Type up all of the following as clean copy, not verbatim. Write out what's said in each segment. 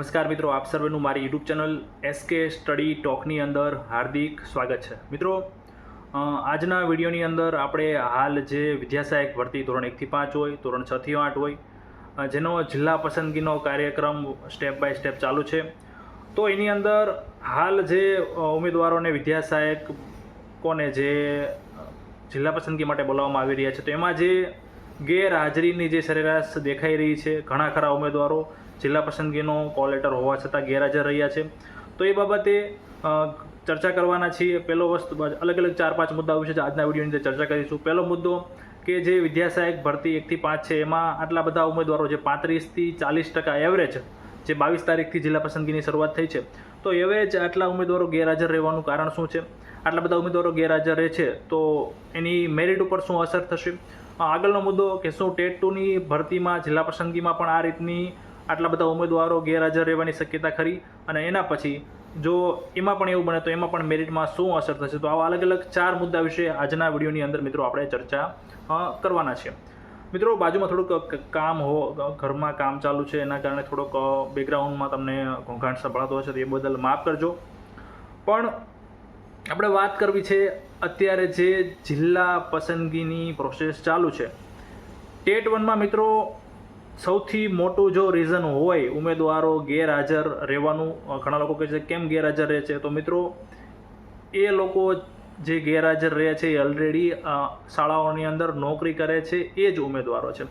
નમસ્કાર મિત્રો, આપ સર્વેનું મારી યુટ્યુબ ચેનલ એસકે સ્ટડી ટોકની અંદર હાર્દિક સ્વાગત છે. મિત્રો, આજના વિડીયોની અંદર આપણે હાલ જે વિદ્યા સહાયક ભરતી ધોરણ 1 થી 5 હોય, ધોરણ 6 થી 8 હોય, જેનો જિલ્લા પસંદગીનો કાર્યક્રમ સ્ટેપ બાય સ્ટેપ ચાલુ છે. તો એની અંદર હાલ જે ઉમેદવારોને વિદ્યા સહાયક કોને જે જિલ્લા પસંદગી માટે બોલાવવામાં આવી રહ્યા છે, તો એમાં જે ગેરહાજરીની જે સરેરાશ દેખાઈ રહી છે, ઘણા ખરા ઉમેદવારો જિલ્લા પસંદગીનો કોલ લેટર હોવા છતાં ગેરહાજર રહ્યા છે. તો એ બાબતે ચર્ચા કરવાના છીએ. પહેલો વસ્તુ અલગ અલગ 4-5 મુદ્દા વિશે આજના વિડીયોની અંદર ચર્ચા કરીશું. પહેલો મુદ્દો કે જે વિદ્યા સહાયક ભરતી 1 થી 5 છે, એમાં આટલા બધા ઉમેદવારો જે 35 થી 40% એવરેજ જે 22 તારીખથી જિલ્લા પસંદગીની શરૂઆત થઈ છે, તો એવરેજ આટલા ઉમેદવારો ગેરહાજર રહેવાનું કારણ શું છે? આટલા બધા ઉમેદવારો ગેરહાજર રહે છે તો એની મેરિટ ઉપર શું અસર થશે? આગળનો મુદ્દો કે શું ટેટ 2ની ભરતીમાં જિલ્લા પસંદગીમાં પણ આ રીતની આટલા બધા ઉમેદવારો ગેરહાજર રહેવાની શક્યતા ખરી? અને એના પછી જો એમાં પણ એવું બને તો એમાં પણ મેરિટમાં શું અસર થશે? તો આવા અલગ અલગ 4 મુદ્દા વિશે આજના વિડીયોની અંદર મિત્રો આપણે ચર્ચા કરવાના છે. મિત્રો, બાજુમાં થોડુંક ઘરમાં કામ ચાલુ છે, એના કારણે થોડોક બેકગ્રાઉન્ડમાં તમને ઘોંઘાટ સંભળાતો હશે, તો એ બદલ માફ કરજો. પણ આપણે વાત કરવી છે અત્યારે જે જિલ્લા પસંદગીની પ્રોસેસ ચાલુ છે. ટેટ 1માં મિત્રો સૌથી મોટું જો રીઝન હોય ઉમેદવારો ગેરહાજર રહેવાનું, ઘણા લોકો કહે છે કેમ ગેરહાજર રહે છે, તો મિત્રો એ લોકો જે ગેરહાજર રહે છે એ ઓલરેડી શાળાઓની અંદર નોકરી કરે છે, એ જ ઉમેદવારો છે.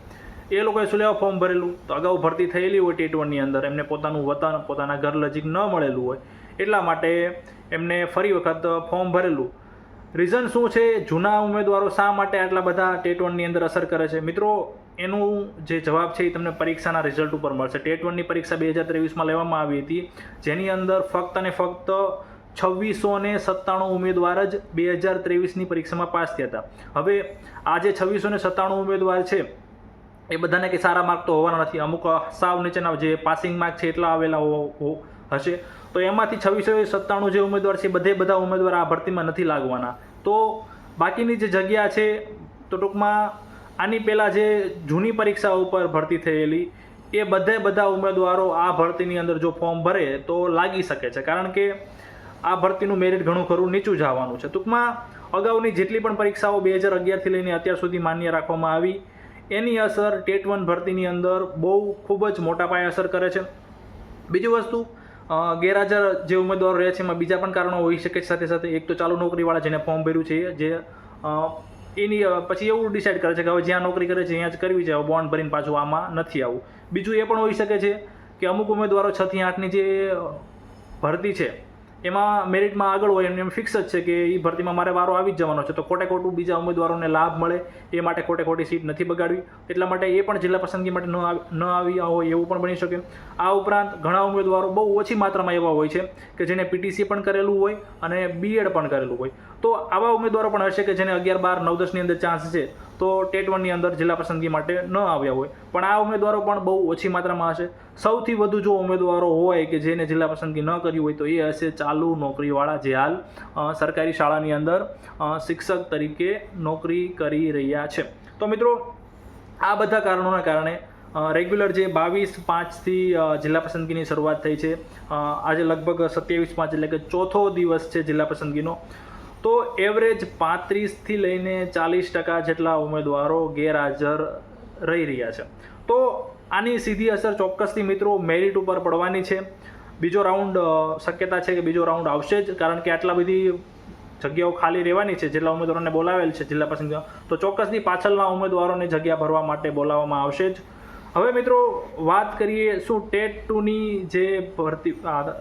એ લોકોએ શું લેવા ફોર્મ ભરેલું? તો અગાઉ ભરતી થયેલી હોય ટેટ 1ની અંદર, એમને પોતાનું વતન, પોતાના ઘર નજીક ન મળેલું હોય, એટલા માટે એમને ફરી વખત ફોર્મ ભરેલું. રીઝન શું છે? જૂના ઉમેદવારો શા માટે આટલા બધા ટેટ 1ની અંદર અસર કરે છે? મિત્રો, એનું જે જવાબ છે એ તમને પરીક્ષાના રિઝલ્ટ ઉપર મળશે. ટેટ 1ની પરીક્ષા 2023માં લેવામાં આવી હતી, જેની અંદર ફક્ત અને ફક્ત 2697 ઉમેદવાર જ 2023ની પરીક્ષામાં પાસ થયા હતા. હવે આ જે 2697 ઉમેદવાર છે એ બધાને કે સારા માર્ક તો હોવાના નથી, અમુક સાવ નીચેના જે પાસિંગ માર્ક છે એટલા આવેલા હશે. તો એમાંથી 2697 જે ઉમેદવાર છે બધા ઉમેદવાર આ ભરતીમાં નથી લાગવાના. તો બાકીની જે જગ્યા છે, તો ટૂંકમાં આની પહેલાં જે જૂની પરીક્ષાઓ ઉપર ભરતી થયેલી એ બધા ઉમેદવારો આ ભરતીની અંદર જો ફોર્મ ભરે તો લાગી શકે છે, કારણ કે આ ભરતીનું મેરિટ ઘણું ખરું નીચું જ આવવાનું છે. ટૂંકમાં અગાઉની જેટલી પણ પરીક્ષાઓ 2011થી લઈને અત્યાર સુધી માન્ય રાખવામાં આવી, એની અસર ટેટ 1 ભરતીની અંદર ખૂબ જ મોટા પાયે અસર કરે છે. બીજી વસ્તુ, ગેરહાજર જે ઉમેદવારો રહે છે એમાં બીજા પણ કારણો હોઈ શકે છે. સાથે સાથે એક તો ચાલુ નોકરીવાળા જેને ફોર્મ ભર્યું છે, જે એની પછી એવું ડિસાઇડ કરે છે કે હવે જ્યાં નોકરી કરે છે અહીંયા જ કરવી છે, હવે બોન્ડ ભરીને પાછું આમાં નથી આવવું. બીજું એ પણ હોઈ શકે છે કે અમુક ઉમેદવારો 6 થી 8ની જે ભરતી છે એમાં મેરિટમાં આગળ હોય, એમ ફિક્સ જ છે કે એ ભરતીમાં મારે વારો આવી જ જવાનો છે, તો ખોટું બીજા ઉમેદવારોને લાભ મળે એ માટે ખોટી સીટ નથી બગાડવી, એટલા માટે એ પણ જિલ્લા પસંદગી માટે ન આવી હોય એવું પણ બની શકે. આ ઉપરાંત ઘણા ઉમેદવારો બહુ ઓછી માત્રામાં એવા હોય છે કે જેને પીટીસી પણ કરેલું હોય અને બીએડ પણ કરેલું હોય. તો આવા ઉમેદવારો પણ હશે કે જેને 11, 12, 9, 10ની અંદર ચાન્સ છે, તો ટેટ 1ની અંદર જિલ્લા પસંદગી માટે ન આવ્યા હોય. પણ આ ઉમેદવારો પણ બહુ ઓછી માત્રામાં હશે. સૌથી વધુ જો ઉમેદવારો હોય કે જેને જિલ્લા પસંદગી ન કરી હોય તો એ હશે ચાલુ નોકરીવાળા, જે હાલ સરકારી શાળાની અંદર શિક્ષક તરીકે નોકરી કરી રહ્યા છે. તો મિત્રો, આ બધા કારણોના કારણે રેગ્યુલર જે 22/5થી જિલ્લા પસંદગીની શરૂઆત થઈ છે, આજે લગભગ 27/5 એટલે કે ચોથો દિવસ છે જિલ્લા પસંદગીનો, તો એવરેજ 35થી લઈને 40% જેટલા ઉમેદવારો ગેરહાજર રહી રહ્યા છે. તો આની સીધી અસર ચોક્કસથી મિત્રો મેરિટ ઉપર પડવાની છે. બીજો રાઉન્ડ શક્યતા છે કે બીજો રાઉન્ડ આવશે જ, કારણ કે આટલા બધી જગ્યાઓ ખાલી રહેવાની છે. જેટલા ઉમેદવારોને બોલાવેલ છે જિલ્લા પસંદગી, તો ચોક્કસથી પાછળના ઉમેદવારોને જગ્યા ભરવા માટે બોલાવવામાં આવશે જ. હવે મિત્રો, વાત કરીએ શું ટેટ 2ની જે ભરતી,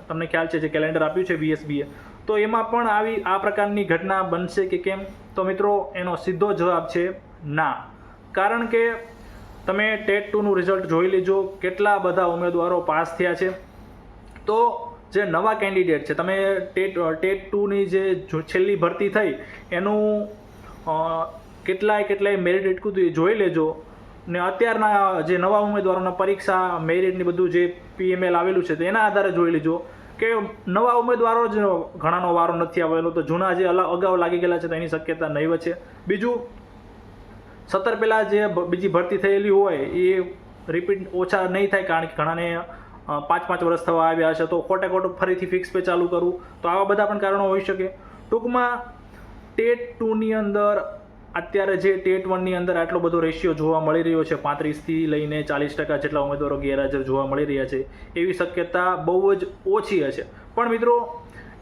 તમને ખ્યાલ છે જે કેલેન્ડર આપ્યું છે VSBએ, તો એમાં પણ આ પ્રકારની ઘટના બનશે કે કેમ? તો મિત્રો, એનો સીધો જવાબ છે ના. કારણ કે તમે ટેટ 2નું રિઝલ્ટ જોઈ લેજો, કેટલા બધા ઉમેદવારો પાસ થયા છે. તો જે નવા કેન્ડિડેટ છે, તમે ટેટ 2ની જે છેલ્લી ભરતી થઈ એનું કેટલાય મેરિટ એટલું એ જોઈ લેજો, ને અત્યારના જે નવા ઉમેદવારોના પરીક્ષા મેરિટની બધું જે PML આવેલું છે તો એના આધારે જોઈ લેજો કે નવા ઉમેદવારો જ ઘણાનો વારો નથી આવેલો, તો જૂના જે અગાઉ લાગી ગયેલા છે તો એની શક્યતા નહીવત છે. બીજું, 17 પહેલાં જે બીજી ભરતી થયેલી હોય એ રિપીટ ઓછા નહીં થાય, કારણ કે ઘણાને પાંચ વર્ષ થવા આવ્યા હશે તો ખોટે ખોટું ફરીથી ફિક્સ પે ચાલુ કરવું, તો આવા બધા પણ કારણો હોઈ શકે. ટૂંકમાં ટેટ 2ની અંદર અત્યારે જે ટેટ 1ની અંદર આટલો બધો રેશિયો જોવા મળી રહ્યો છે, 35થી લઈને 40% જેટલા ઉમેદવારો ગેરહાજર જોવા મળી રહ્યા છે, એવી શક્યતા બહુ જ ઓછી હશે. પણ મિત્રો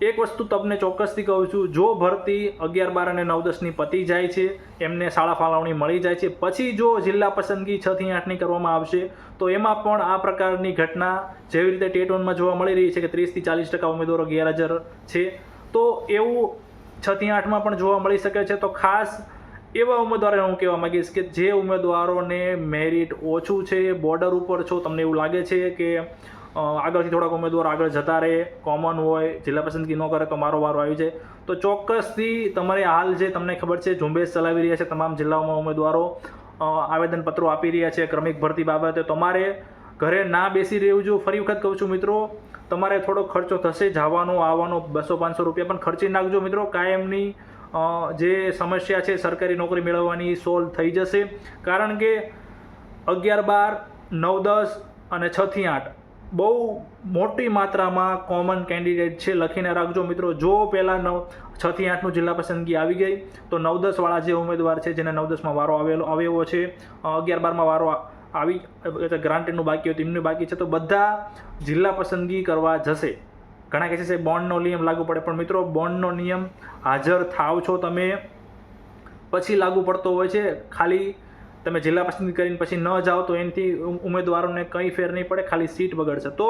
એક વસ્તુ તમને ચોક્કસથી કહું છું, જો ભરતી 11, 12 અને 9, 10ની પતી જાય છે, એમને શાળા ફાળવણી મળી જાય છે, પછી જો જિલ્લા પસંદગી 6 થી 8ની કરવામાં આવશે તો એમાં પણ આ પ્રકારની ઘટના જેવી રીતે ટેટ 1માં જોવા મળી રહી છે કે 30થી 40% ઉમેદવારો ગેરહાજર છે, તો એવું 6 થી 8માં પણ જોવા મળી શકે છે. તો ખાસ એવા ઉમેદવારોને હું કહેવા માગીશ કે જે ઉમેદવારોને મેરિટ ઓછું છે, બોર્ડર ઉપર છો, તમને એવું લાગે છે કે આગળથી થોડાક ઉમેદવારો આગળ જતા રહે, કોમન હોય, જિલ્લા પસંદગી ન કરે તો મારો વારો આવી જાય, તો ચોક્કસથી તમારે હાલ જે તમને ખબર છે ઝુંબેશ ચલાવી રહ્યા છે તમામ જિલ્લાઓમાં ઉમેદવારો, આવેદનપત્રો આપી રહ્યા છે ક્રમિક ભરતી બાબતે, તમારે ઘરે ના બેસી રહેવું જોઈએ. ફરી વખત કહું છું મિત્રો, તમારે થોડો ખર્ચો થશે, જવાનો આવવાનો 200-500 રૂપિયા પણ ખર્ચી નાખજો મિત્રો. કાયમની જે સમસ્યા છે સરકારી નોકરી મેળવવાની સોલ્વ થઈ જશે, કારણ કે 11, 12, 9, 10 અને 6 થી 8 બહુ મોટી માત્રામાં કોમન કેન્ડિડેટ છે. લખીને રાખજો મિત્રો. જો પહેલાં 6 થી 8નું જિલ્લા પસંદગી આવી ગઈ તો 9, 10 વાળા જે ઉમેદવાર છે, જેને 9, 10માં વારો આવ્યો છે, 11, 12માં વારો આવી ગ્રાન્ટેડનું બાકી હતું, એમનું બાકી છે, તો બધા જિલ્લા પસંદગી કરવા જશે. ઘણા કહે છે બોન્ડનો નિયમ લાગુ પડે, પણ મિત્રો બોન્ડનો નિયમ હાજર થાવ છો તમે પછી લાગુ પડતો હોય છે. ખાલી તમે જિલ્લા પસંદગી કરીને પછી ન જાઓ તો એનાથી ઉમેદવારોને કંઈ ફેર નહીં પડે, ખાલી સીટ બગડશે. તો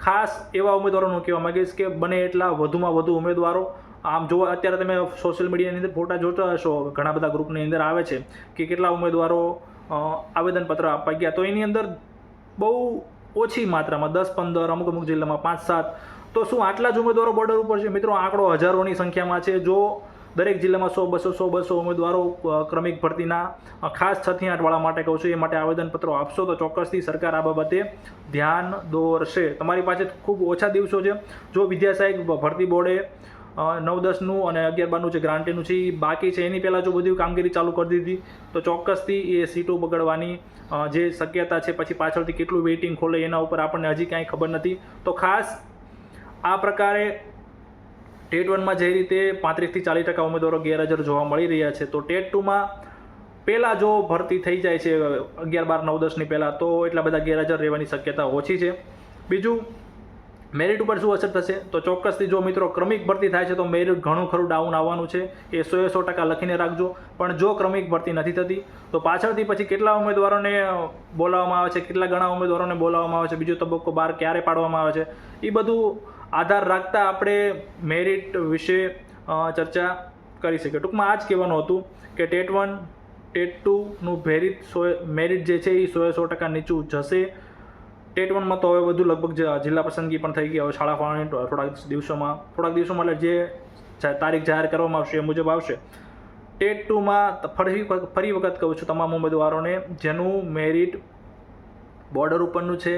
ખાસ એવા ઉમેદવારોનું કહેવા માગીશ કે બને એટલા વધુમાં વધુ ઉમેદવારો, આમ જો અત્યારે તમે સોશિયલ મીડિયાની અંદર ફોટા જોતા હશો, ઘણા બધા ગ્રુપની અંદર આવે છે કે કેટલા ઉમેદવારો આવેદનપત્ર આપવા ગયા, તો એની અંદર બહુ ઓછી માત્રામાં 10-15, અમુક જિલ્લામાં 5-7, તો શું આટલા જ ઉમેદવારો બોર્ડર ઉપર છે મિત્રો? આંકડો હજારોની સંખ્યામાં છે. જો દરેક જિલ્લામાં 100-200 ઉમેદવારો ક્રમિક ભરતીના ખાસ 6 થી 8 વાળા માટે કહું છું, એ માટે આવેદનપત્રો આપશો તો ચોક્કસથી સરકાર આ બાબતે ધ્યાન દોરશે. તમારી પાસે ખૂબ ઓછા દિવસો છે. જો વિદ્યાસહાયક ભરતી બોર્ડે 9, 10નું અને 11, 12નું જે ગ્રાન્ટીનું છે એ બાકી છે, એની પહેલાં જો બધી કામગીરી ચાલુ કરી દીધી તો ચોક્કસથી એ સીટો બગડવાની જે શક્યતા છે, પછી પાછળથી કેટલું વેઇટિંગ ખોલે એના ઉપર આપણને હજી કાંઈ ખબર નથી. તો ખાસ આ પ્રકારે ટેટ 1માં જે રીતે 35થી 40% ઉમેદવારો ગેરહાજર જોવા મળી રહ્યા છે, તો ટેટ 2માં પહેલાં જો ભરતી થઈ જાય છે 11, 12, 9, 10ની પહેલાં, તો એટલા બધા ગેરહાજર રહેવાની શક્યતા ઓછી છે. બીજું, મેરિટ ઉપર શું અસર થશે? તો ચોક્કસથી જો મિત્રો ક્રમિક ભરતી થાય છે તો મેરિટ ઘણું ખરું ડાઉન આવવાનું છે, એ 100% લખીને રાખજો. પણ જો ક્રમિક ભરતી નથી થતી તો પાછળથી પછી કેટલા ઉમેદવારોને બોલાવવામાં આવે છે, કેટલા ઘણા ઉમેદવારોને બોલાવવામાં આવે છે, બીજો તબક્કો બહાર ક્યારે પાડવામાં આવે છે, એ બધું આધાર રાખતા આપણે મેરિટ વિશે ચર્ચા કરી શકીએ. ટૂંકમાં આ જ કહેવાનું હતું કે ટેટ 1, ટેટ 2નું મેરિટ જે છે એ 100% નીચું જશે. ટેટ 1માં તો હવે બધું લગભગ જિલ્લા પસંદગી પણ થઈ ગઈ, હવે શાળા ફાળવણી થોડાક દિવસોમાં એટલે જે તારીખ જાહેર કરવામાં આવશે એ મુજબ આવશે. ટેટ 2માં ફરી વખત કહું છું તમામ ઉમેદવારોને, જેનું મેરિટ બોર્ડર ઉપરનું છે,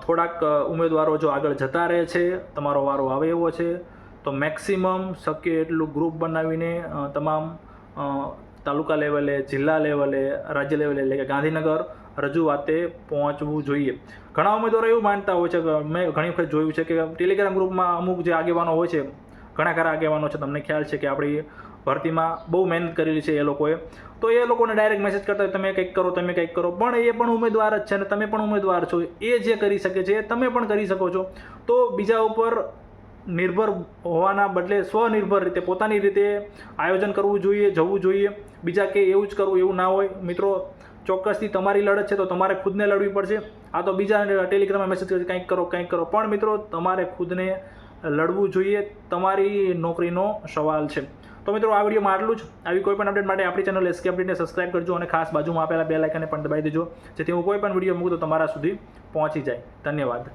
થોડાક ઉમેદવારો જો આગળ જતા રહે છે, તમારો વારો આવે એવો છે, તો મેક્સિમમ શક્ય એટલું ગ્રુપ બનાવીને તમામ તાલુકા લેવલે, જિલ્લા લેવલે, રાજ્ય લેવલે એટલે કે ગાંધીનગર રજૂઆતે પહોંચવું જોઈએ. ઘણા ઉમેદવારો એવું માનતા હોય છે કે મેં ઘણી વખત જોયું છે કે ટેલિગ્રામ ગ્રુપમાં અમુક જે આગેવાનો હોય છે, ઘણા ખરા આગેવાનો છે, તમને ખ્યાલ છે કે આપણી ભરતીમાં બહુ મહેનત કરેલી છે એ લોકોએ, તો એ લોકોને ડાયરેક્ટ મેસેજ કરતા હોય તમે કંઈક કરો, તમે કંઈક કરો, પણ એ પણ ઉમેદવાર જ છે અને તમે પણ ઉમેદવાર છો. એ જે કરી શકે છે તમે પણ કરી શકો છો. તો બીજા ઉપર નિર્ભર હોવાના બદલે સ્વનિર્ભર રીતે પોતાની રીતે આયોજન કરવું જોઈએ, જવું જોઈએ. બીજા કે એવું જ કરવું એવું ના હોય મિત્રો. ચોક્કસથી તમારી લડત છે તો તમારે ખુદને લડવી પડશે. આ તો બીજા ટેલિગ્રામમાં મેસેજ કરે કંઈક કરો, પણ મિત્રો તમારે ખુદને લડવું જોઈએ. તમારી નોકરીનો સવાલ છે. તો મિત્રો આ વિડીયોમાં આટલું જ. આવી કોઈ પણ અપડેટ માટે આપણી ચેનલ એસકે અપડેટને સબસ્ક્રાઇબ કરજો અને ખાસ બાજુમાં આપેલા બેલ આઇકનને પણ દબાવી દેજો, જેથી હું કોઈ પણ વિડીયો મૂકું તો તમારા સુધી પહોંચી જાય. ધન્યવાદ.